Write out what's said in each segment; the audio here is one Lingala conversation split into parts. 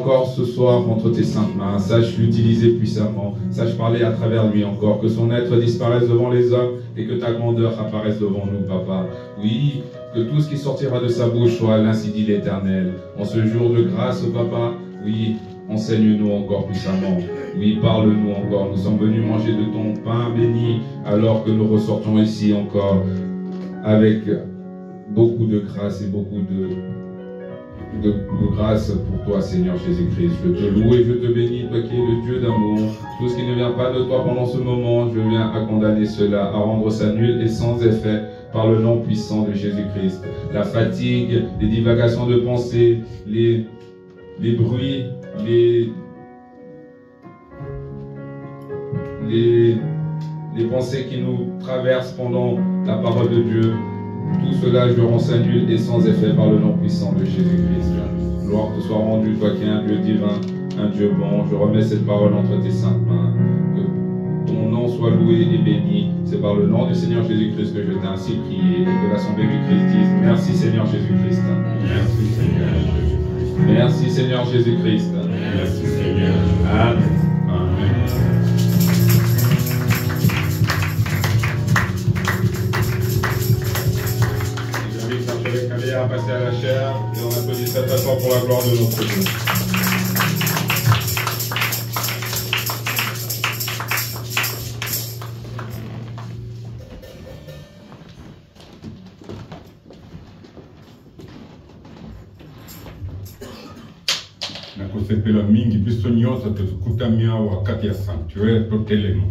encore ce soir entre tes saintes mains. Sache l'utiliser puissamment. Sache parler à travers lui encore. Que son être disparaisse devant les hommes et que ta grandeur apparaisse devant nous, Papa. Oui, que tout ce qui sortira de sa bouche soit l'ainsi dit l'Éternel. En ce jour de grâce, Papa, oui, enseigne-nous encore puissamment. Oui, parle-nous encore. Nous sommes venus manger de ton pain béni alors que nous ressortons ici encore avec beaucoup de grâce et beaucoup de grâce pour toi, Seigneur Jésus-Christ. Je te loue et je te bénis, toi qui es le Dieu d'amour. Tout ce qui ne vient pas de toi pendant ce moment, je viens à condamner cela, à rendre ça nul et sans effet par le nom puissant de Jésus-Christ. La fatigue, les divagations de pensée, les bruits, les pensées qui nous traversent pendant la parole de Dieu, tout cela je rends ça nul et sans effet par le nom puissant de Jésus-Christ. Gloire te soit rendue, toi qui es un Dieu divin, un Dieu bon. Je remets cette parole entre tes saintes mains. Que ton nom soit loué et béni. C'est par le nom du Seigneur Jésus-Christ que je t'ai ainsi prié et que l'Assemblée du Christ dise merci Seigneur Jésus-Christ. Merci Seigneur Jésus-Christ. Merci Seigneur Jésus-Christ. Merci Seigneur. Amen. Amen. À passer à la chair et on applaudit cette fois pour la gloire de notre Dieu. Nakosepela mingi biso nyonso tokutami awa kati ya sanctuaire totelema.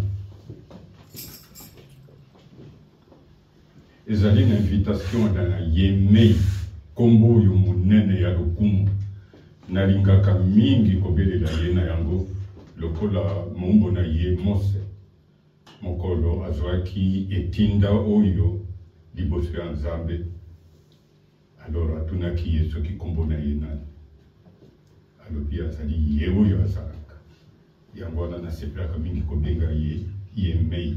Ezali na invitation na yemei kombo oyo monene ya lokumu nalingaka mingi kobelela ye na yango lokola mombo na ye Mose mokolo azwaki etinda oyo liboso ya Nzambe. Alors atunaki ye soki kombo na ye nani, alobi azali ye oyo azalaka. Yango wana nasepelaka mingi kobenga ye yemei.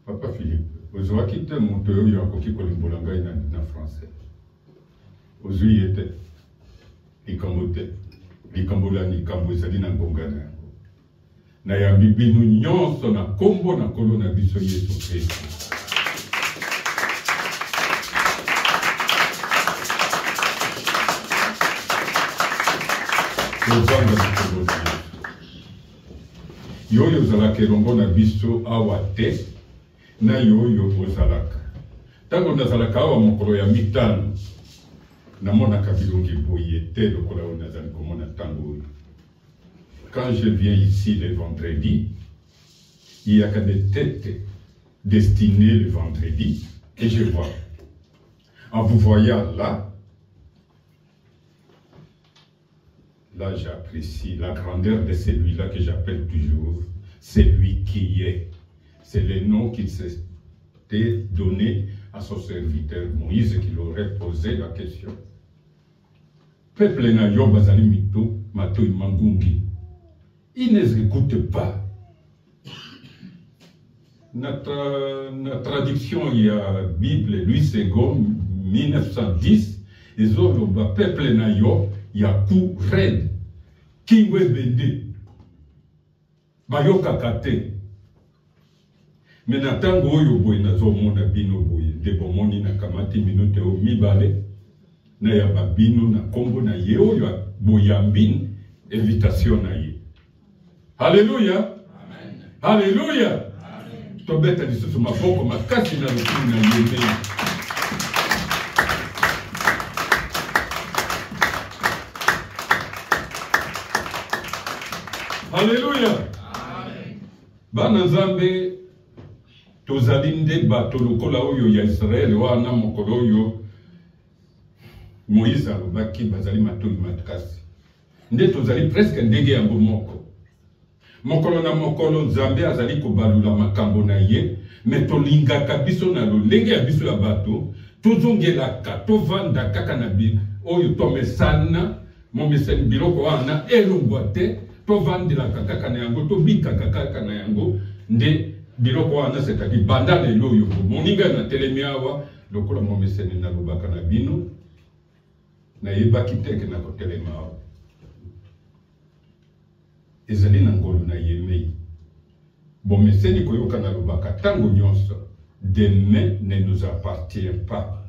Papa Philippe, ozwaki te moto oyo akoki kolimbola ngai na français. Ozwi ye te likambo te, likambola likambo ezali na ngonga na yango. Nayambi bino nyonso na kombo na nkolo na biso Yesu Kristo. Yoyo ozalaka elongo na biso awa te, na yoyo ozalaka. Tango nazalaka awa mokolo ya mitano, namonaka bilongi boye te lokola oyo nazali komona tango oyo. Quand je viens ici le vendredi, il y a que des têtes destinées le vendredi, et je vois. En vous voyant là, j'apprécie la grandeur de celui-là que j'appelle toujours celui qui est. C'est le nom qu'il s'était donné à son serviteur Moïse, qui aurait posé la question. Peuple na yo bazali mito, mato imangungi. Ils ne s'écoutent pas. Notre traduction, il y a Bible, Louis II, 1910, ils ont le peuple na yo, il y a coup red. Kingwe bende. Bayoka kate. Mais natango oyo boye nazomona bino boye de bomoni na kamati minute o mibale na ya babino na kombo na ye oyo boyambini invitation na ye. Alléluia. Amen. Alléluia. Amen. Tobeta lisusu maboko makasi na lokumu na ye. Alléluia. Amen. Bana Nzambe tozali nde bato lokola oyo ya Israel wana mokolo oyo Moïse alobaki bazali matoi makasi. Nde tozali presque ndenge yango moko. Mokolo na mokolo Nzambe azali kobalula makambo na ye, me tolingaka biso na lolenge ya biso ya bato, tozongelaka, tovanda kaka na bi oyo tomesana, momesani biloko wana elongwa te, tovandelaka kaka na yango, tobikaka kaka na yango, nde biloko wana c'est-à-dire banda lelo oyo moninga na telemi awa lokola momesani na lobaka na bino na yebaki teke na kotelema awa ezali na ngolu na yemei bomeseni koyoka na lobaka tango nyonso demain ne nous appartient pas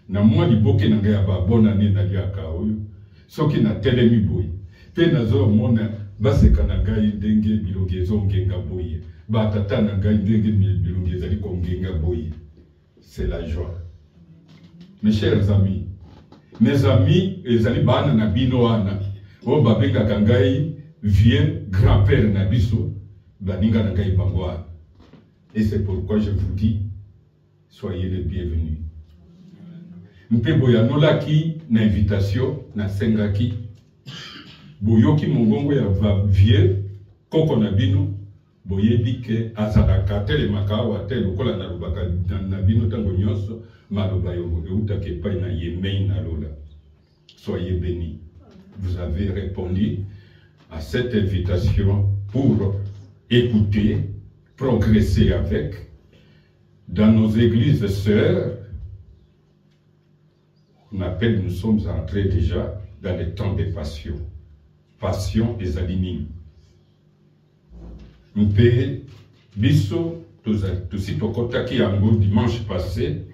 na mwa liboke na ngai ya babonane naliaka oyo soki na telemi boye mpe nazomona baseka na ngai ndenge bilongi ezongenga boye batata na ngai ndenge bilongi ezali kongenga boye. C'est la joie. Mes chers amis, ezali bana na bino wana o babenga kangai vieux grand-père na biso baninga na ngai bangwa. Et c'est pourquoi je vous dis, soyez les bienvenus. Mpe boyanolaki na invitation na sengaki boyoki mongongo ya vieux koko na bino boyebi ke azalaka telemaka awa te lokola na lobaka na bino ntango nyonso maloba eutaka epai na yemei na lola. Soyez bénis. Vous avez répondu à cette invitation pour écouter, progresser avec. Dans nos églises sœurs, nous sommes entrés déjà dans les temps de passion. Passion et alinine. Mpe biso tosi tokotaki yango dimanche passé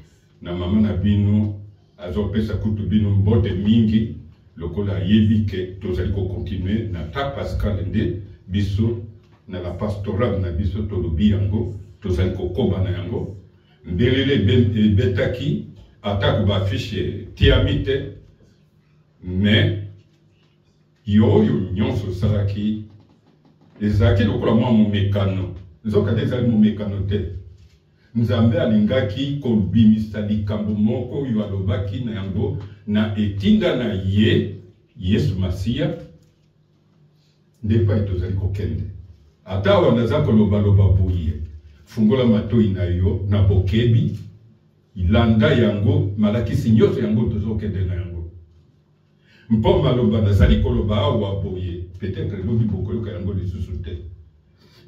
na mama na bino azopesa kutu bino mbote mingi lokola yebi ke tozali ko continuer na ta pascal nde biso na la pastorale na biso tolobi yango tozali ko koba na yango mbelele betaki atako ba fiche tiamite mais yoyo nyonso saraki ezaki lokola mwa momekano nzokande ezali momekano te nzambe alingaki kobimisa likambo moko oyo alobaki na yango na etinda na ye Yesu Masiya nde epai tozali kokende ata awa naza kolobaloba boye fungola matoi na yo na bokebi ilanda yango malakisi nyonso yango tozokende na yango mpo maloba nazali koloba awa boye peut-être lobi bokoyoka yango lisusu te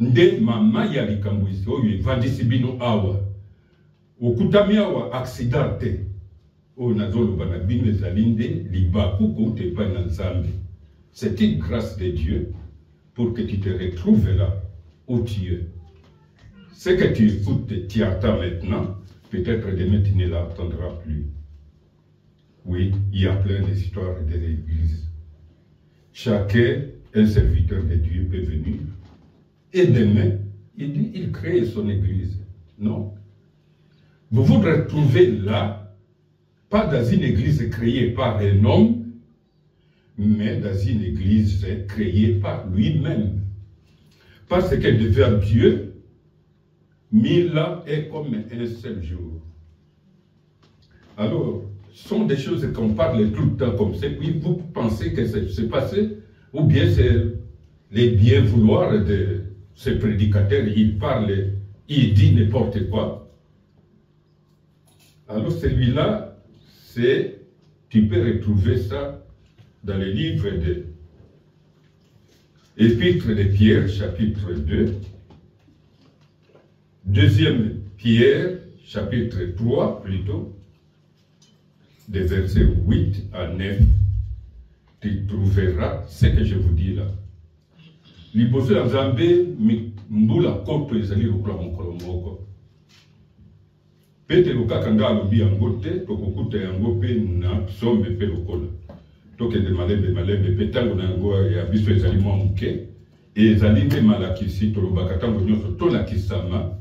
nde mama ya likambo isi oyo evandisi bino awa okutami awa accident te oyo nazoloba na bino ezali nde libaku kouta epai na Nzambe. C'est une grâce de Dieu pour que tu te retrouves là où tu es. Ce que tu écoutes, tu entends maintenant, peut-être demain tu ne l'entendras plus. Oui, il y a plein d'histoires de l'église. Chacun, un serviteur de Dieu peut venir. Et demain, il crée son église. Non. Vous vous retrouvez là, pas dans une église créée par un homme, mais dans une église créée par lui-même. Parce que devant Dieu, 1000 ans est comme un seul jour. Alors, ce sont des choses qu'on parle tout le temps comme ça, puis vous pensez que c'est passé, ou bien c'est les bien vouloirs de ce prédicateur, il parle, il dit n'importe quoi. Alors celui-là, tu peux retrouver ça dans le livre de Épître de Pierre, chapitre 2, deuxième Pierre, chapitre 3 plutôt, des versets 8 à 9, tu trouveras ce que je vous dis là. Liboso ya Nzambe mbula koto ezali lokola mokolo moko. Pete lokaka nga alobi yango te, tokokuta yango pe na sombe pe lokola. Tokende malembe pe tango na yango ya biso ezali mwa moke, ezali nde malakisi tolobaka tango nyonso tolakisama,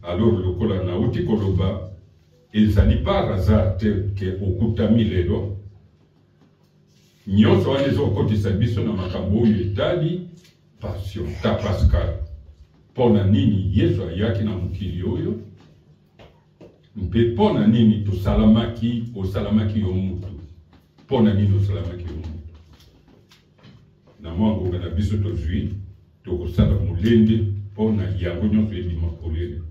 alors lokola na uti koloba, ezali par hasard te ke okutami lelo, nyonso wana ezokotisa biso na makambo oyo etali passion, ta Pascal. Pona nini Yesu ayaki na mokili oyo, mpe pona nini osalamaki yo mutu. Pona nini osalamaki yo mutu. Na mwangonga na biso tozwi, tokosala mulende, pona yango nyonso ebima polele.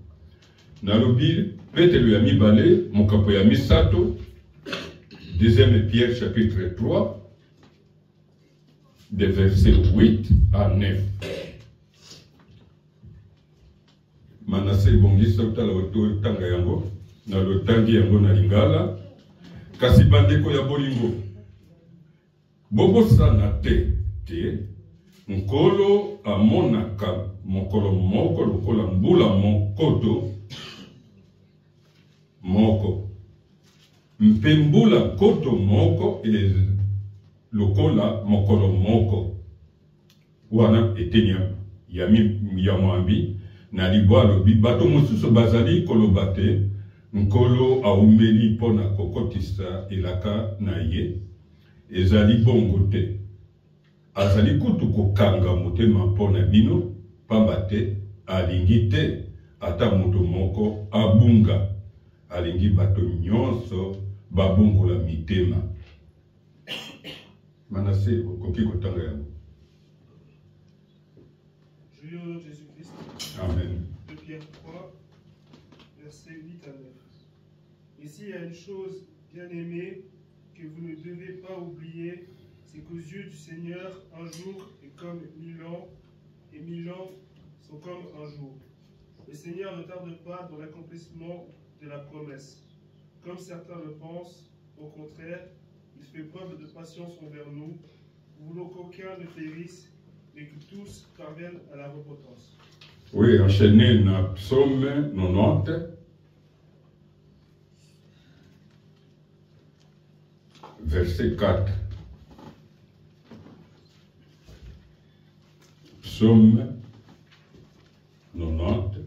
Nalobi, Petelo ya mibale, mokapo ya misato, deuxième Pierre chapitre 3, des versets 8 à 9. Manase bongisa utala otanga yango, na lotangi yango na lingala, kasi bandeko ya bolingo, Bobo sana te. Nkolo amonaka mokolo moko lokola mbula mokoto moko. Mpe mbula koto moko lokola mokolo moko. Wana etenia ya mwambi na libwa lobi bato mosusu bazali koloba te nkolo aumeli pona kokotisa elaka na ye ezali bongo te. Azali kutu kokanga motema pona bino pamba te alingi te ata moto moko abunga. Alingi bato nyonso babungola mitema. Manase okoki kotanga yango. Julie au nom de Jésus-Christ. Amen. De Pierre 3, versets 8 à 9. Ici, il y a une chose, bien aimée, que vous ne devez pas oublier, c'est qu'aux yeux du Seigneur, un jour est comme 1000 ans, et 1000 ans sont comme un jour. Le Seigneur ne tarde pas dans l'accomplissement de la promesse. Comme certains le pensent, au contraire, il fait preuve de patience envers nous, voulant qu'aucun ne périsse, mais que tous parviennent à la repentance. Oui, enchaîné dans Psaume 90, verset 4. Psaume 90.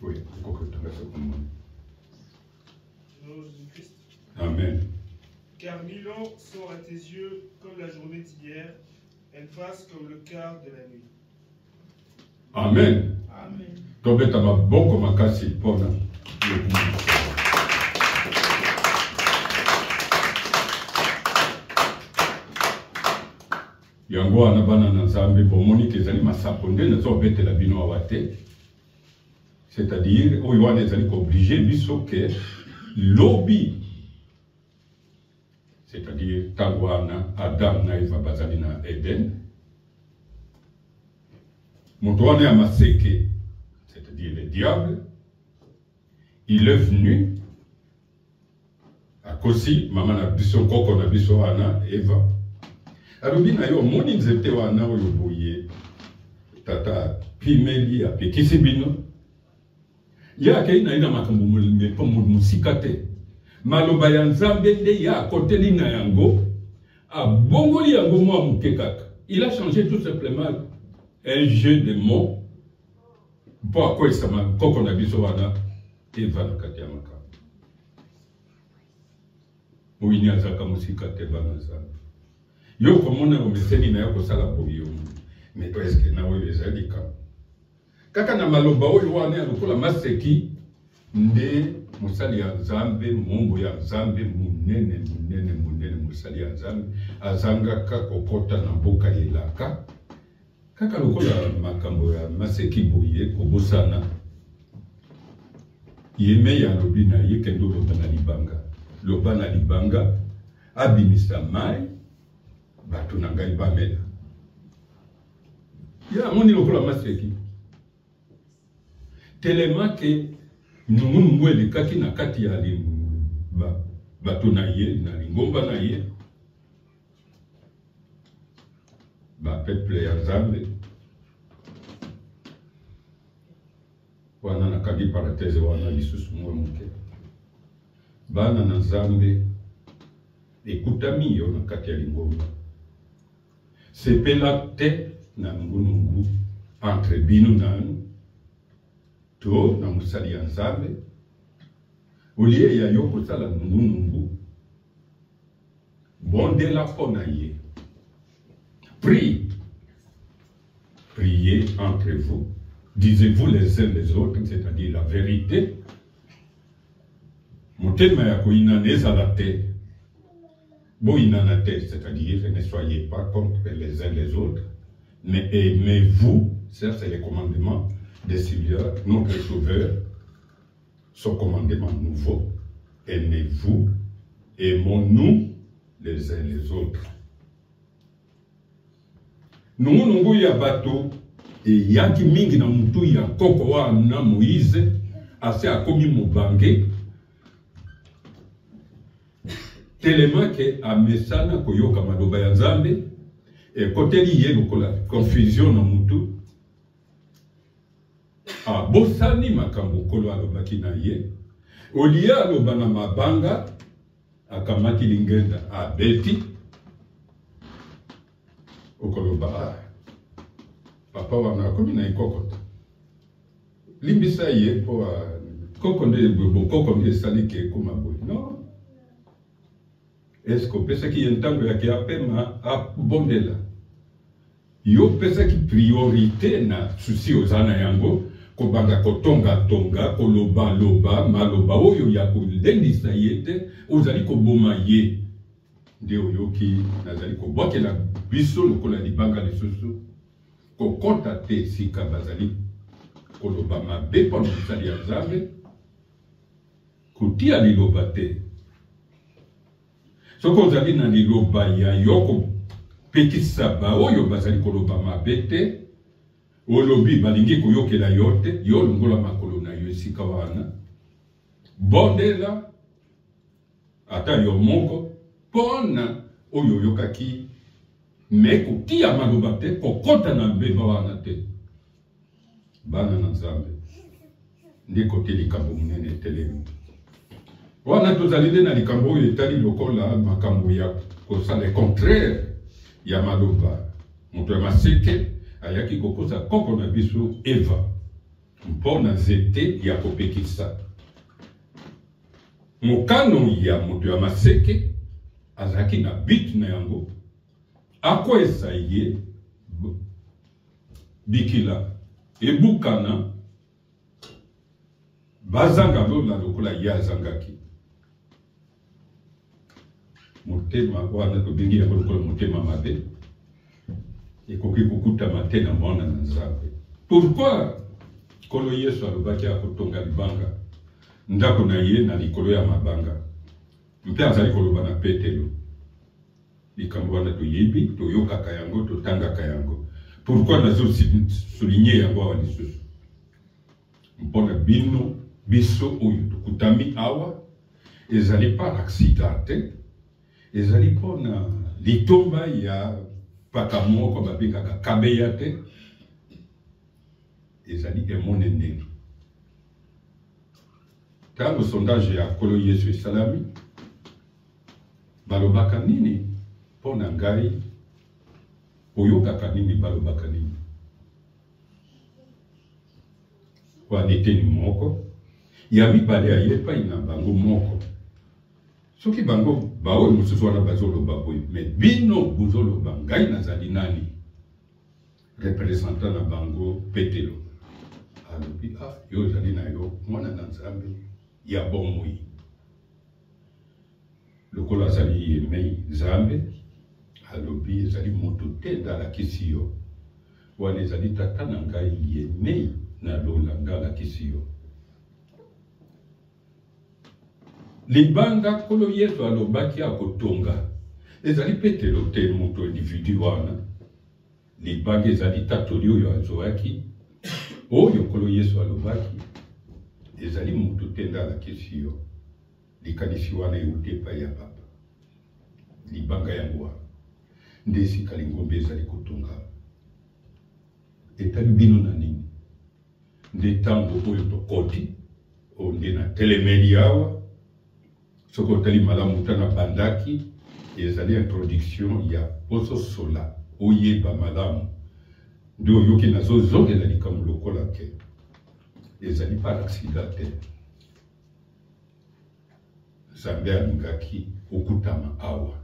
Oui, Jésus-Christ. Amen. Car 1000 ans sont à tes yeux comme la journée d'hier, elles passent comme le quart de la nuit. Amen. Amen. Tobeta maboko makasi pona. Yango wana bana na Nzambe bomoni kezali masapo nde nazobetela bino awa te. C'est-à-dire oyo wana ezali obligé biso ke lobi. C'est-à-dire tango wana Adam na Eva bazali na Eden. Moto wana ya maseke, c'est-à-dire le diable, il est venu à kosi mama na biso koko na biso wana Eva. Alobi na yo moni nzete wana oyo boye tata pimeli apekisi bino. Ya ke ina makambo mepo musika te. Maloba ya Nzambe nde ya koteli na yango abongoli yango mwa muke kaka. Il a changé tout simplement un jeu de mots pour quoi ça m'a koko na biso wana Eva na kati ya makambo. Oini azaka musika te bana Nzambe. Yo komona omeseni na yako sala boyo. Mais toi est-ce que na oyo ezali ka? Kaka na maloba oyo wana ya lokola maseki nde musali ya Nzambe, Mungu ya Nzambe munene musali ya Nzambe azanga ka kokota na mboka yelaka. Kaka lokola makambo ya maseki boye kobosana. Yeme ya lobi na ye kendo loba na libanga. Loba na libanga abimisa mai bato na ngai bamela. Ya moni lokola maseki. Telema ke nungu elekaki na kati ya bato na ye na lingomba na ye. Ba peuple ya Nzambe. Wana nakadi parenthèse wana lisusu mwe muke. Bana na Nzambe ekutami yo na kati ya lingomba. Sepela te na ngunungu entre bino nanu to na musali ya Nzambe. Olie ya yo kosala ngunungu bondela pona ye. Priez entre vous. Disez-vous les uns les autres, c'est-à-dire la vérité. Motema ya koina nezala te. Boina te, c'est-à-dire ne soyez pas contre les uns les autres, mais aimez-vous. Ça, c'est le commandement des Seigneur, notre Sauveur, son commandement nouveau. Aimez-vous, aimons-nous les uns les autres. Nous ya bato Et yaki mingi na mutu ya koko wa na Moïse, ase akomi mobange, tellement que amesana koyoka maloba ya Nzambe, et côté lié lokola confusion na mutu, a bosani makambo kolo alobaki na ye, olia aloba na mabanga, akamati lingenda abeti, okoloba papa wana komi na ikokota limbisa ye po koko nde sali ke kuma boy non est-ce que pesa ki yentango yake apema abondela yo pesa ki priorité na susi ozana yango kobanga kotonga tonga koloba loba maloba oyo ya kolendisa yete ozali koboma ye nde oyoki nazali kobwakela biso lokola libanga lisusu kokota te sika bazali koloba mabe mpona mosali ya Nzambe kotia liloba te soki ozali na liloba ya yo kopekisa baoyo bazali koloba mabe te olobi balingi koyokela yo te yo longola makolo na yo esika wana bondela ata yo moko mpona oyo oyokaki me kotia maloba te kokota na mbeba wana te bana na Nzambe nde kote likambo munene etelemi wana tozali nde na likambo oyo etali lokola makambo ya kosala contraire ya maloba moto ya maseke ayaki kokosa koko na biso Eva mpona nzete ya kopekisa mokano ya moto ya maseke azalaki na bit na yango akwesa ye bikila ebukana bazanga lola lokola ye azangaki motema wana tobengi yango lokola motema mabe ekoki kokutama te na mwana na Nzambe. Pourquoi kolo Yesu alobaki akotonga libanga ndako na ye na likolo ya mabanga mpe azali koloba na Petelo likambo wana toyebi toyokaka yango totangaka yango. Pourquoi nazo souligner yango awa lisusu mpona bino biso oyo tokutami awa ezali par accident te ezali mpona litomba ya paka moko babengaka kabeya te ezali emonene ntango sondage ya kolo Yesu esalami balobaka nini mpona ngai oyokaka nini balobaka nini wana eteni moko ya mibale ayepai na bango moko soki bango baoyo mosusu wana bazoloba boye me bino bozoloba ngai nazali nani représentant na bango Petelo alobi yo ozali na yo mwana na Nzambe ya bomoi lokola azali yemei Nzambe alobi ezali moto te ndalakisi yo wana ezali tata na ngai yemei na lola ndalakisi yo libanga kolo Yesu alobaki akotonga ezali Petelo te moto individu wana libanga ezali tatoli oyo azwaki oyo kolo Yesu alobaki ezali moto te ndalakisi yo likanisi wana euti epai ya papa libanga yango wana nde esika lingombe ezali kotonga etali bino na nini nde ntango oyo tokoti oyo nde na telemeli awa soki otali malamu tana bandaki ezali introduction ya poso sola oyeba malamu nde oyoki nazozongela likambo lokola ke ezali par accident te Nzambe alingaki okutama awa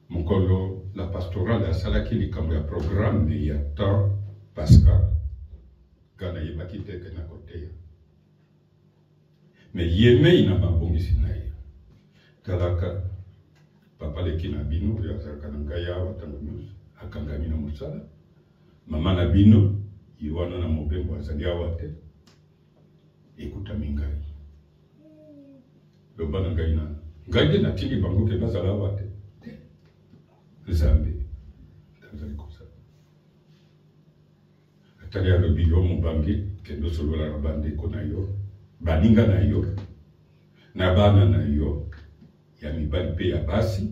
mokolo la pastorale asalaki likambo ya programme ya temps pascal kana yebaki teke na koteya me yemei na mabongisi na ye talaka papa leki na bino oyo azalaka na ngai awa ntango nyonso akangami na mosala mama na bino ye wana na mobembo azali awa te ekutami ngai loba na ngai nana ngai nde natindi bango ke bazala awa te Nzambe azali kosala Tali alobi yo mobange kendo solola na bandeko na yo baninga na yo na bana na yo ya mibali pe ya basi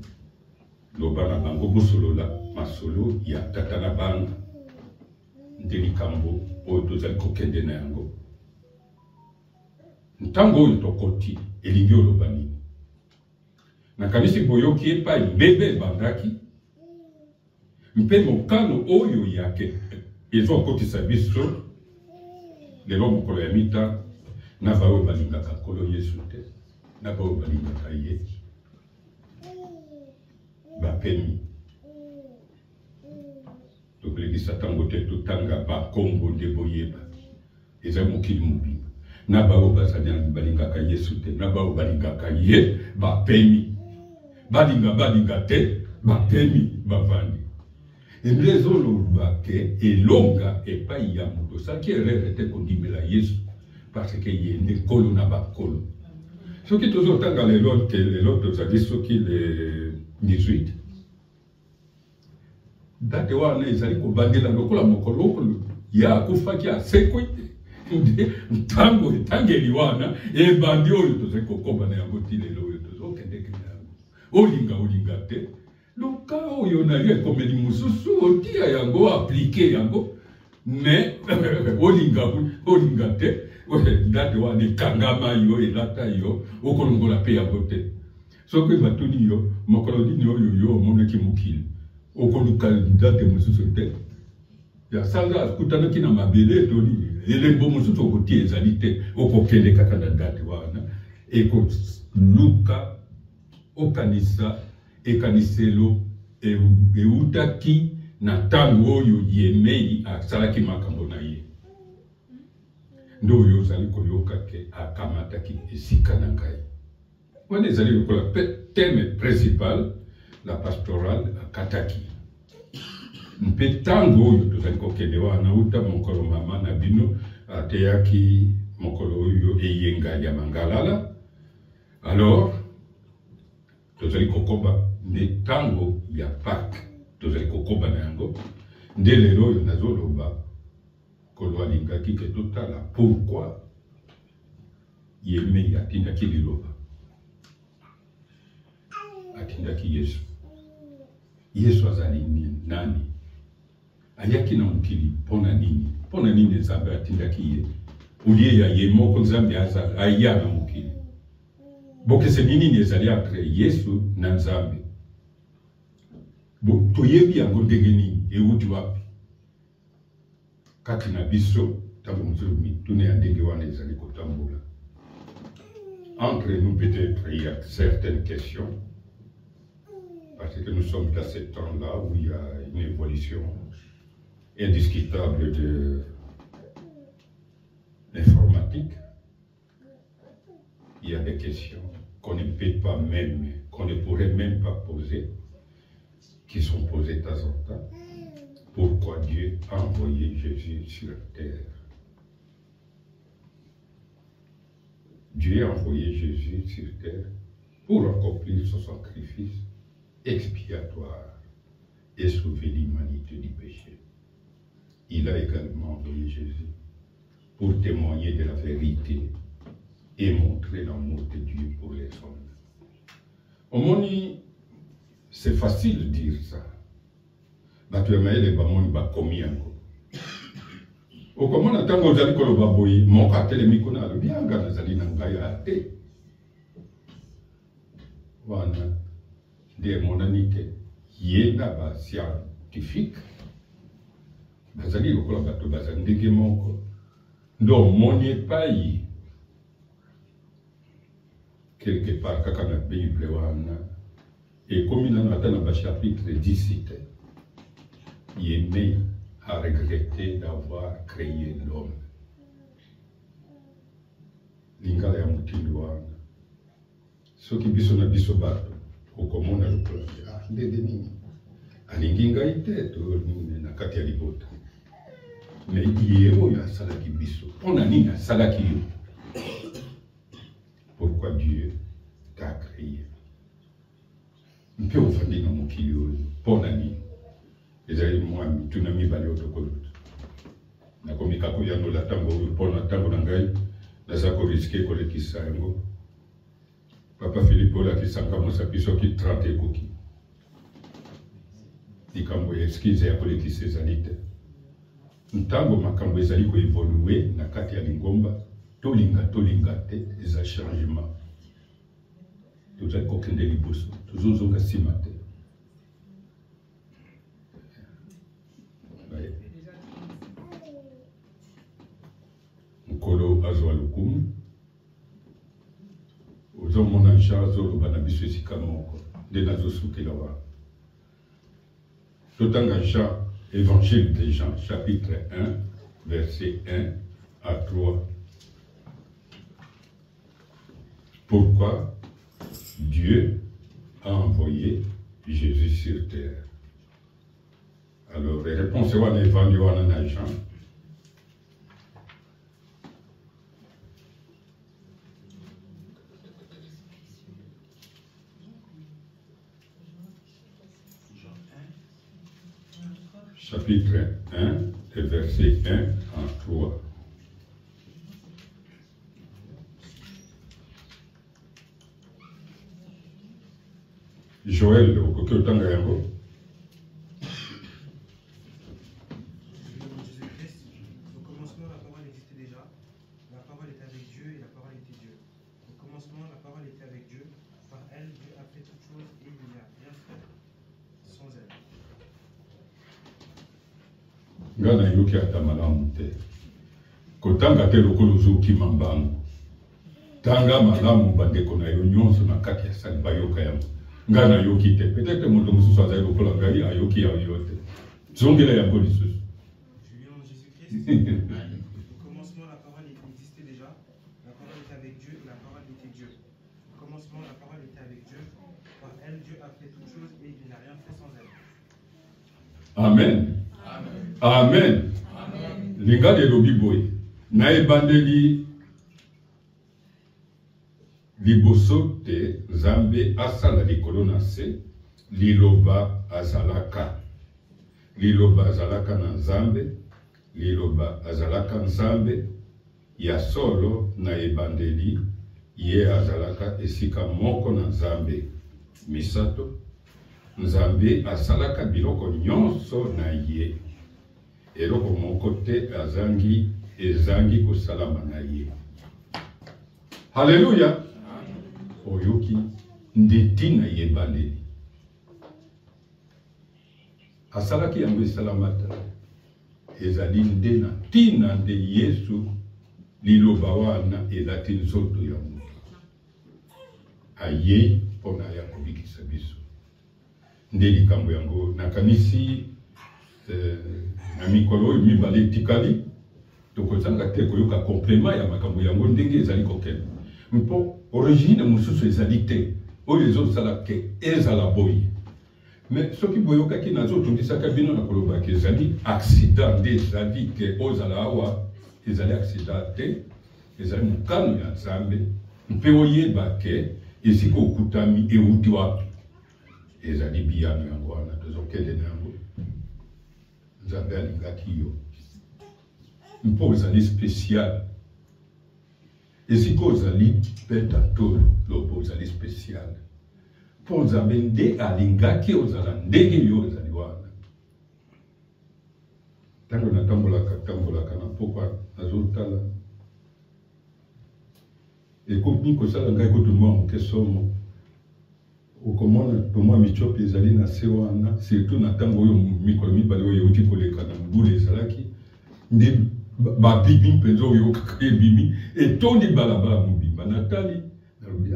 loba na bango bosolola masolo ya tata na bana nde likambo oyo tozali kokende na yango ntango oyo tokoti elingi oloba nini nakanisi boyoki epai mbebe ebandaki mpe mokano oyo yake ezokotisa biso lelo mokolo ya mita na baoyo balingaka nkolo Yesu te na baoyo balingaka ye bapemi tokolekisa ntango te totanga bakombo nde boyeba ezali mokili mobimba na baoyo bazali balingaka Yesu te na baoyo balingaka ye bapemi balinga te bapemi bavandi nde ezoloba ke elonga epai ya moto saki erere te kondimela Yesu parce que ye nde nkolo na bakolo soki tozotanga lelo tozali soki le 18 date wana ezali kobandela lokola mokolo ya akufaki asekwe nde ntango etangeli wana ebandi oyo tozali kokoba na yango ti lelo oyo tozokendeke na yango olinga te luka oyo nali ekomeli mosusu otia yango aplike yango me olinga te date wana ekangama yo elata yo okolongola mpe yango te soki batuni yo mokolo nini oyo yo omonaki mokili okoluka date mosusu te ya sanza akutanaki na mabele to nini elembo mosusu okotia ezali te okokende kaka na date wana ekoluka okanisa ekaniselo eutaki na ntango oyo Yemei asalaki makambo na ye nde oyo ozali koyoka ke akamataki esika na ngai wana ezali lokola teme principal la pastorale akataki mpe ntango oyo tozali kokende wana uta mokolo mama na bino ateyaki mokolo oyo eyenga ya mangalala alors tozali kokoba nde ntango ya Pâques tozali kokoba na yango nde lelo oyo nazoloba kolo alingaki ke totala pourquoi Yemei atindaki liloba atindaki Yesu azali nani ayaki na mokili mpona nini Nzambe atindaki ye olie ya ye moko Nzambe aya na mokili bokese nini ezali entre Yesu na Nzambe toyebi yango ndenge nini euti wapi kati na biso ntango mosusu mitune ya ndenge wana ezali kotambola entre nous peut-être il y a certaines questions parce que nous sommes dans ce temps-là où il y a une évolution indiscutable de l'informatique. Il y a des questions qu'on ne peut pas même, qu'on ne pourrait même pas poser, qui sont posées de temps en temps. Pourquoi Dieu a envoyé Jésus sur terre? Dieu a envoyé Jésus sur terre pour accomplir son sacrifice expiatoire et sauver l'humanité du péché. Il a également envoyé Jésus pour témoigner de la vérité et montrer l'amour de Dieu pour les hommes. Omoni, c'est facile de dire ça. Batuemaele bamoni bakomi yango. Okomona tango ozali koloba boyi moko atelemi kuna alobi anga nazali na ngai ate. Wana nde monani ke ye na ba scientifique bazali lokola bato bazali ndenge moko ndo omoni epai quelque part kaka na Bible wana ekomi nano ata na bachapitre 10 te Yemei a regretté d'avoir créé l'homme. Lingala ya mutindi wana soki biso na biso bato okomona lokola ndenge nini alingi ngai te to nini na kati ya libota mais ye oyo asalaki biso mpona nini asalaki yo? Pourquoi Dieu t'a créé? Mpe ofandi na mokili oyo mpona nini? Ezali mwami tuna mibale otokoloto Na komika ko yano la tango pona tango na ngai na za ko risquer ko lekisa yango. Papa Philippe la kisanga mo sapiso ki 30 koki. Ikambo eskize ya ko lekisa ezalite. Ntango makambo ezali ko évoluer na kati ya lingomba tolinga te eza changement. Tozali kokende liboso tozozonga nsima te. Nkolo azwa lokumu ozomona Jean azoloba na biso esika moko nde nazosukela wana. Totanga Jean, évangile de Jean, chapitre 1, verset 1 à 3. Pourquoi Dieu a envoyé Jésus sur terre? Alors, les réponses sont dans l'évangile de Jean. Chapitre 1, et verset 1 à 3. Joël, au coquet autant gagnant. Jésus-Christ, au commencement, la parole existait déjà. La parole était avec Dieu et la parole était Dieu. Au commencement, la parole était avec Dieu. Par elle, Dieu a fait toutes choses et il n'y a rien fait sans elle. Ngana yoki atamalamu te. Kotanga te lokolo zoki mambango. Tanga malamu bandeko na yo nyonso na kati ya sali bayoka yango. Ngana yoki te. Peut-être moto mususu azali lokola ngai ayoki ya yote. Zongela yango lisusu. Julien Jésus-Christ, au commencement, la parole existait déjà. La parole était avec Dieu et la parole était Dieu. Au commencement, la parole était avec Dieu. Par elle, Dieu a fait toutes choses et il n'a rien fait sans elle. Amen. Amen. Linga de lobi boy. Na ebandeli liboso te Nzambe asala likolo na se liloba azalaka. Liloba azalaka na Nzambe, liloba azalaka Nzambe ya solo na ebandeli ye azalaka esika moko na Nzambe. Misato Nzambe asalaka biloko nyonso na ye. Eloko moko te ezangi kosalama na ye. Haleluya. Oyoki ndeti na ye bandeli. Asalaki yango esalamata. Ezali nde na tina nde Yesu liloba wana elati nzoto ya moto. Aye mpona ya kobikisa biso. Nde likambo yango nakanisi na mikolo oyo mibale tikali tokozanga te koyoka complément ya makambo yango ndenge ezali kokende. Mpo origine mosusu ezali te oyo ezosala ke ezala boye. Mais soki boyokaki nazotundisaka bino na koloba ke ezali accident nde ezali ke ozala awa ezali accident te ezali mokano ya Nzambe mpe oyeba ke esika okutami euti wapi ezali biyano yango wana tozokende na yango. Nzambe alingaki yo mpo ozali spécial. Esika ozali peta tolo lobo ozali spécial. Mpo Nzambe nde alingaki ozala ndenge yo ozali wana. Ntango natambolaka na pokwa nazotala ekomi kosala ngai kotumwa moke somo. Okomona tomwa michopi ezali na se wana surtout na ntango oyo mikolo mibale oyo euti koleka na mbula ezalaki nde babibi mpenza oyo kaka ebimi etondi balabala mobimba natali nalobi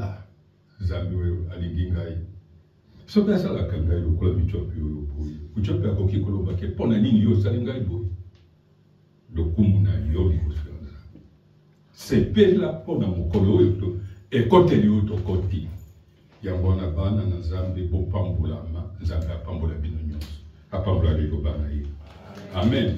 Nzambe oyo alingi ngai. Soki asalaka ngai lokola michopi oyo boye michopi akoki koloba ke mpona nini yo osali ngai boye. Lokumu na yo liboso ya Nzambe sepela mpona mokolo oyo to ekoteli oyo tokoti. Yango wana bana na Nzambe bopambulama Nzambe apambola bino nyonso apambola liloba na ye. Amen.